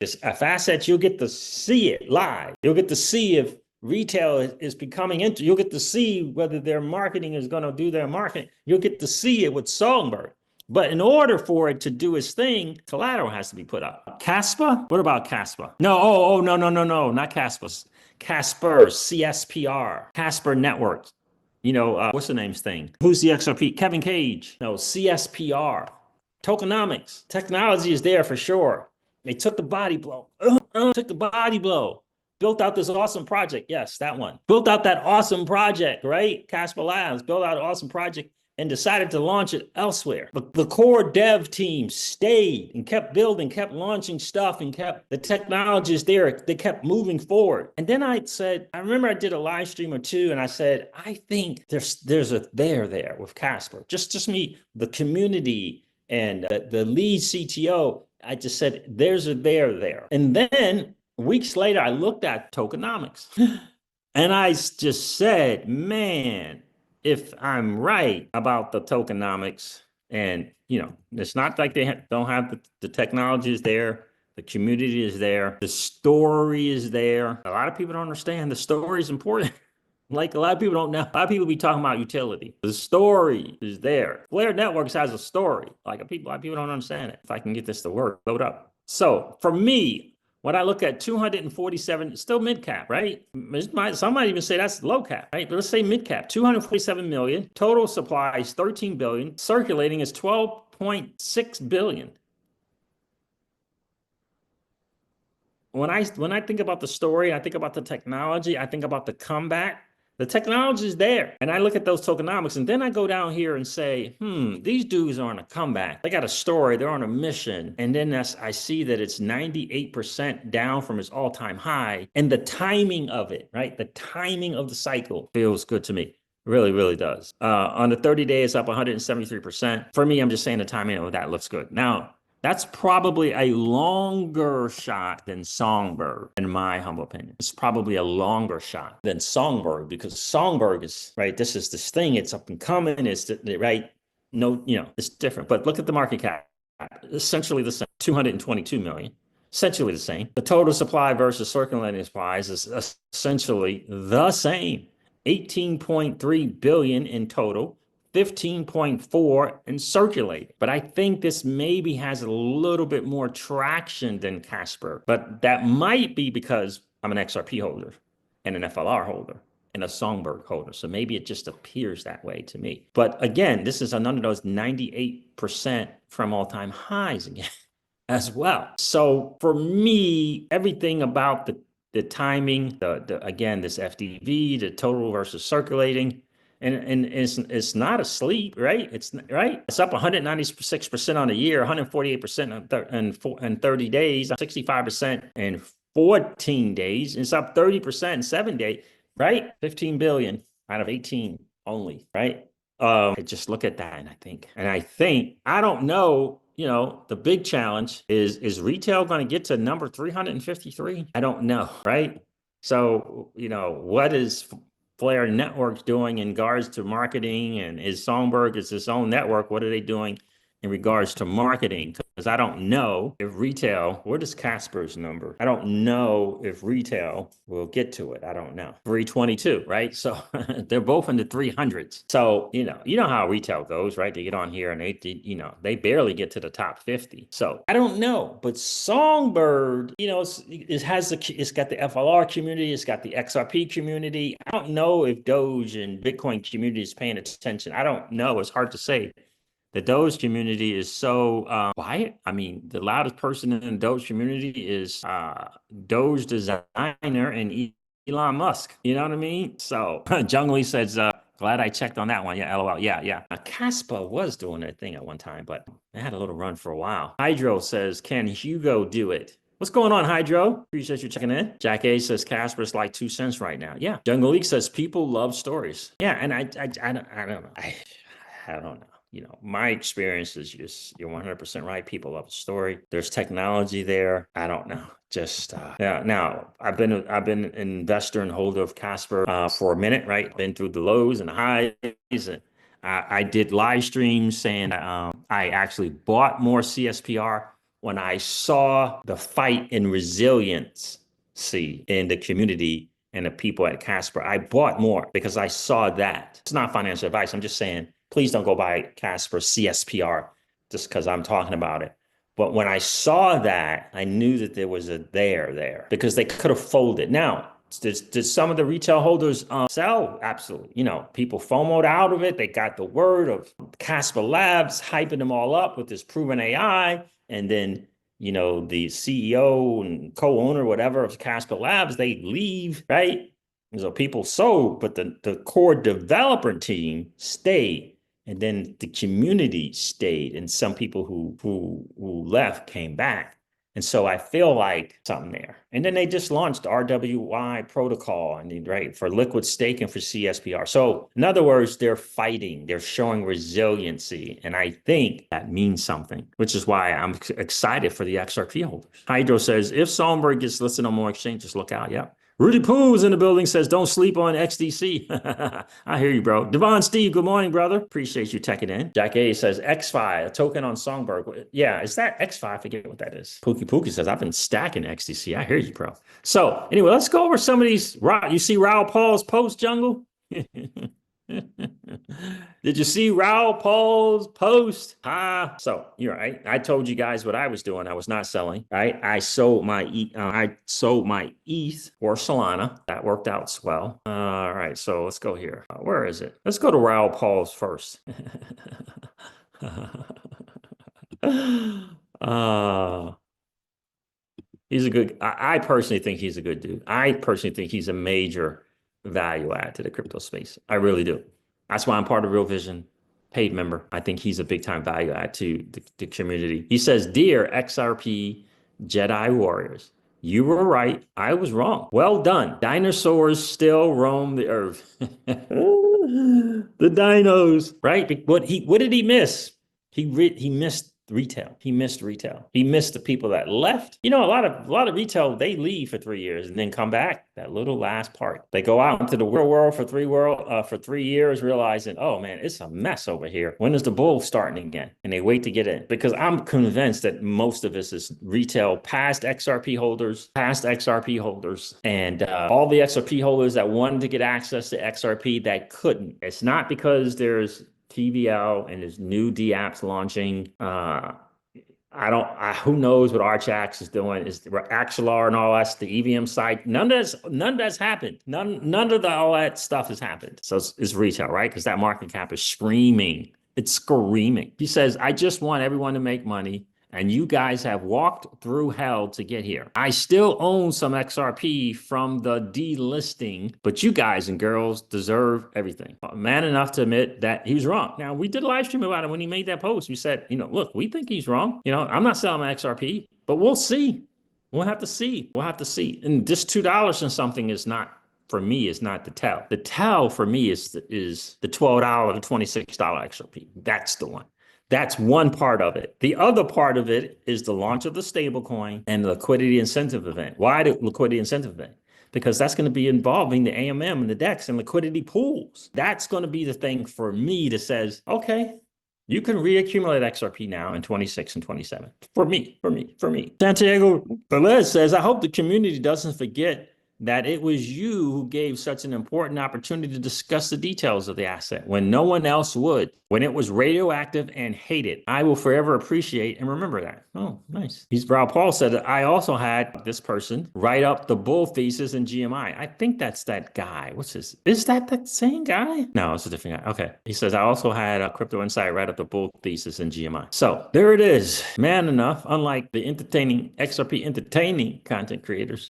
This assets, you'll get to see it live. You'll get to see if retail is becoming into. You'll get to see whether their marketing is going to do their marketing. You'll get to see it with Songbird. But in order for it to do its thing, collateral has to be put up. Casper? What about Casper? No, no, not Casper. Casper, CSPR, Casper Networks. What's the name's thing? Who's the XRP? Kevin Cage. No, CSPR. Tokenomics. Technology is there for sure. They took the body blow. Took the body blow. Built out this awesome project. Yes, that one. Built out that awesome project, right? Casper Labs built out an awesome project and decided to launch it elsewhere. But the core dev team stayed and kept building, kept launching stuff, and kept the technologies there. They kept moving forward. And then I remember I did a live stream or two, and I said, I think there's a there with Casper. Just me, the community, and the lead CTO. I just said, there's a there. And then weeks later, I looked at tokenomics and I just said, man, if I'm right about the tokenomics, and it's not like they don't have the technology is there, the community is there, the story is there. A lot of people don't understand the story is important. Like a lot of people don't know. A lot of people be talking about utility. The story is there. Flare Networks has a story. A lot of people don't understand it. If I can get this to work, load up. So for me, when I look at 247, still mid cap, right? Some might even say that's low cap, right? But let's say mid cap, 247 million. Total supply is 13 billion. Circulating is 12.6 billion. When I think about the story, I think about the technology, I think about the comeback. The technology is there. And I look at those tokenomics, and then I go down here and say, these dudes are on a comeback. They got a story. They're on a mission. And then I see that it's 98% down from its all-time high. And the timing of it, right? The timing of the cycle feels good to me. Really, really does. On the 30-day, it's up 173%. For me, I'm just saying the timing of that looks good. Now, that's probably a longer shot than Songbird, in my humble opinion. It's probably a longer shot than Songbird, because Songbird is, right, this is this thing, it's up and coming, it's, right, no, it's different. But look at the market cap, essentially the same, 222 million, essentially the same. The total supply versus circulating supply is essentially the same, 18.3 billion in total. 15.4 and circulate. But I think this maybe has a little bit more traction than Casper. But that might be because I'm an XRP holder and an FLR holder and a Songbird holder. So maybe it just appears that way to me. But again, this is another of those 98% from all-time highs again as well. So for me, everything about the timing, again, this FDV, the total versus circulating, and it's not asleep, right? It's right. It's up 196% on the year, 148% in 30 days, 65% in 14 days. It's up 30% in 7 days, right? 15 billion out of 18 only, right? I just look at that and I think, I don't know, the big challenge is retail going to get to number 353? I don't know, right? So, what is Flare Networks doing in regards to marketing, and is Songbird is its own network? What are they doing in regards to marketing? Because I don't know if retail, what is Casper's number? I don't know if retail will get to it. I don't know. 322, right? So they're both in the 300s. So, you know how retail goes, right? They get on here and they barely get to the top 50. So I don't know, but Songbird, it's got the FLR community. It's got the XRP community. I don't know if Doge and Bitcoin community is paying attention. I don't know. It's hard to say. The Doge community is so quiet. I mean, the loudest person in the Doge community is Doge designer and Elon Musk. You know what I mean? So Jungly says, glad I checked on that one. Yeah, LOL. Yeah. Casper was doing their thing at one time, but they had a little run for a while. Hydro says, can Hugo do it? What's going on, Hydro? Appreciate you checking in. Jack A says Casper's like 2 cents right now. Yeah. Jungle League says people love stories. Yeah, and I don't know. I don't know. My experience is just, you're 100% right. People love the story. There's technology there. I don't know. Just yeah. Now I've been an investor and holder of Casper for a minute, right? Been through the lows and the highs. And I did live streams saying I actually bought more CSPR when I saw the fight and resiliency in the community and the people at Casper, I bought more because I saw that. It's not financial advice. I'm just saying, please don't go buy Casper CSPR just because I'm talking about it. But when I saw that, I knew that there was a there because they could have folded. Now, did some of the retail holders sell? Absolutely. You know, people FOMO'd out of it. They got the word of Casper Labs hyping them all up with this proven AI. And then, you know, the CEO and co-owner, whatever, of Casper Labs, they leave, right? And so people sold, but the core developer team stayed. And then the community stayed, and some people who left came back. And so I feel like something there. And then they just launched RWY protocol, and right, for liquid staking for CSPR. So in other words, they're fighting, they're showing resiliency. And I think that means something, which is why I'm excited for the XRP holders. Hydro says, if Songbird gets listed on more exchanges, look out. Yeah. Rudy Pooh's in the building says, don't sleep on XDC. I hear you, bro. Devon Steve, good morning, brother. Appreciate you checking in. Jack A says, XFi, a token on Songbird. Yeah, is that XFi? I forget what that is. Pookie says, I've been stacking XDC. I hear you, bro. So anyway, let's go over some of these. You see Raoul Paul's post, Jungle? Did you see Raoul Paul's post? So you're right. I told you guys what I was doing. I was not selling. Right. I sold my ETH or Solana. That worked out well. All right. So let's go here. Where is it? Let's go to Raoul Paul's first. He's a good. I personally think he's a good dude. I personally think he's a major value add to the crypto space. I really do. That's why I'm part of Real Vision, paid member. I think he's a big time value add to the community. He says, dear XRP Jedi Warriors, you were right. I was wrong. Well done. Dinosaurs still roam the earth. The dinos, right? What did he miss? He missed retail. He missed retail. He missed the people that left. You know, a lot of retail, they leave for 3 years and then come back. That little last part. They go out into the real world for 3 years, realizing, oh man, it's a mess over here. When is the bull starting again? And they wait to get in. Because I'm convinced that most of us is retail past XRP holders, and all the XRP holders that wanted to get access to XRP that couldn't. It's not because there's TVL and there's new DApps launching. Who knows what Archax is doing? Is Axelar and all that's the EVM site? None of that's happened. None of all that stuff has happened. So it's retail, right? Because that market cap is screaming. It's screaming. He says, I just want everyone to make money. And you guys have walked through hell to get here. I still own some XRP from the delisting, but you guys and girls deserve everything. Man enough to admit that he was wrong. Now, we did a live stream about it when he made that post. We said, you know, look, we think he's wrong. You know, I'm not selling my XRP, but we'll see. We'll have to see. We'll have to see. And this $2 and something is not, for me, is not the tell. The tell for me is the $12 to $26 XRP. That's the one. That's one part of it. The other part of it is the launch of the stablecoin and the liquidity incentive event. Why the liquidity incentive event? Because that's going to be involving the AMM and the DEX and liquidity pools. That's going to be the thing for me that says, okay, you can reaccumulate XRP now in 26 and 27. For me. Santiago Velez says, I hope the community doesn't forget that it was you who gave such an important opportunity to discuss the details of the asset when no one else would, when it was radioactive and hated. I will forever appreciate and remember that. Oh, nice. Raoul Paul said that I also had this person write up the bull thesis in GMI. I think that's that guy. What's his? Is that same guy? No, it's a different guy. Okay. He says, I also had a Crypto Insight write up the bull thesis in GMI. So there it is. Man enough, unlike the XRP entertaining content creators,